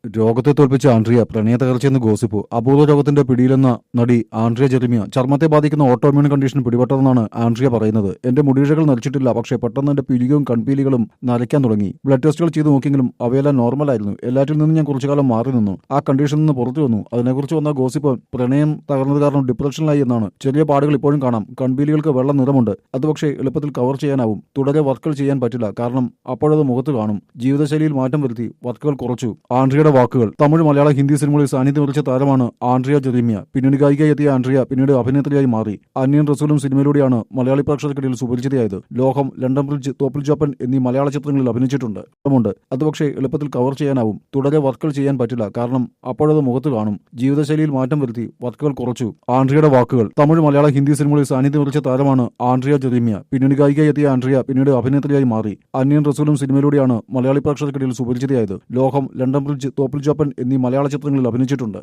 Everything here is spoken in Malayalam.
രോഗത്തെ തോൽപ്പിച്ച ആൻഡ്രിയ പ്രണയതകർച്ചയെന്ന് ഗോസിപ്പ്. അപൂർവ രോഗത്തിന്റെ പിടിയിലെന്ന നടി ആൻഡ്രിയ ജെറിമിയ ചർമ്മത്തെ ബാധിക്കുന്ന ഓട്ടോഇമ്യൂൺ കണ്ടീഷൻ പിടിപെട്ടതെന്നാണ് ആൻഡ്രിയ പറയുന്നത്. എന്റെ മുടിയിഴകൾ നരച്ചിട്ടില്ല, പക്ഷേ പെട്ടെന്ന് എന്റെ പിരികവും കൺപീലികളും നരയ്ക്കാൻ തുടങ്ങി. ബ്ലഡ് ടെസ്റ്റുകൾ ചെയ്തു നോക്കിയെങ്കിലും അവയെല്ലാം നോർമലായിരുന്നു. എല്ലാറ്റിൽ നിന്നും ഞാൻ കുറച്ചുകാലം മാറി നിന്നു. ആ കണ്ടീഷനിൽ നിന്ന് പുറത്തു വന്നു. അതിനെക്കുറിച്ച് വന്ന ഗോസിപ്പ് പ്രണയം തകർന്നത് കാരണം ഡിപ്രഷനിലായി എന്നാണ്. ചെറിയ പാടുകൾ ഇപ്പോഴും കാണാം. കൺപീലികൾക്ക് വെള്ള നിറമുണ്ട്. അത് പക്ഷേ എളുപ്പത്തിൽ കവർ ചെയ്യാനാവും. തുടരെ വർക്കുകൾ ചെയ്യാൻ പറ്റില്ല, കാരണം അപ്പോഴത് മുഖത്ത് കാണും. ജീവിതശൈലിയിൽ മാറ്റം വരുത്തി വർക്കുകൾ കുറച്ചു. ആൻഡ്രിയയുടെ വാക്കുകൾ. തമിഴ്, മലയാളം, ഹിന്ദി സിനിമകളിൽ സാന്നിധ്യം വരിച്ച താരമാണ് ആൻഡ്രിയ ജെറിമിയ. പിന്നീട് ഗായികയായി എത്തിയ ആൻഡ്രിയ പിന്നീട് അഭിനേത്രിയായി മാറി. അന്യൻ റസൂലും സിനിമയിലൂടെയാണ് മലയാളി പ്രേക്ഷകർക്കിടയിൽ സുപരിചിതയായത്. ലോകം, ലണ്ടൻ ബ്രിഡ്ജ്, തോപ്പിൽ ജോപ്പൻ എന്നീ മലയാള ചിത്രങ്ങളിൽ അഭിനയിച്ചിട്ടുണ്ട്. അത് പക്ഷേ എളുപ്പത്തിൽ കവർ ചെയ്യാനാവും. തുടരെ വർക്കുകൾ ചെയ്യാൻ പറ്റില്ല, കാരണം അപ്പോഴത് മുഖത്ത് കാണും. ജീവിതശൈലിയിൽ മാറ്റം വരുത്തി വർക്കുകൾ കുറച്ചു. ആൻഡ്രിയയുടെ വാക്കുകൾ. തമിഴ്, മലയാളം, ഹിന്ദി സിനിമകളിൽ സാന്നിധ്യം വരിച്ച താരമാണ് ആൻഡ്രിയ ജെറിമിയ. പിന്നീട് ഗായികയായി എത്തിയ ആൻഡ്രിയ പിന്നീട് അഭിനേത്രിയായി മാറി. അന്യൻ റസൂലും സിനിമയിലൂടെയാണ് മലയാളി പ്രേക്ഷകർക്കിടയിൽ സുപരിചിതയായത്. ലോകം, ലണ്ടൻ ബ്രിഡ്ജ്, തോപ്പിൽ ജോപ്പൻ എന്നീ മലയാള ചിത്രങ്ങളിൽ അഭിനയിച്ചിട്ടുണ്ട്.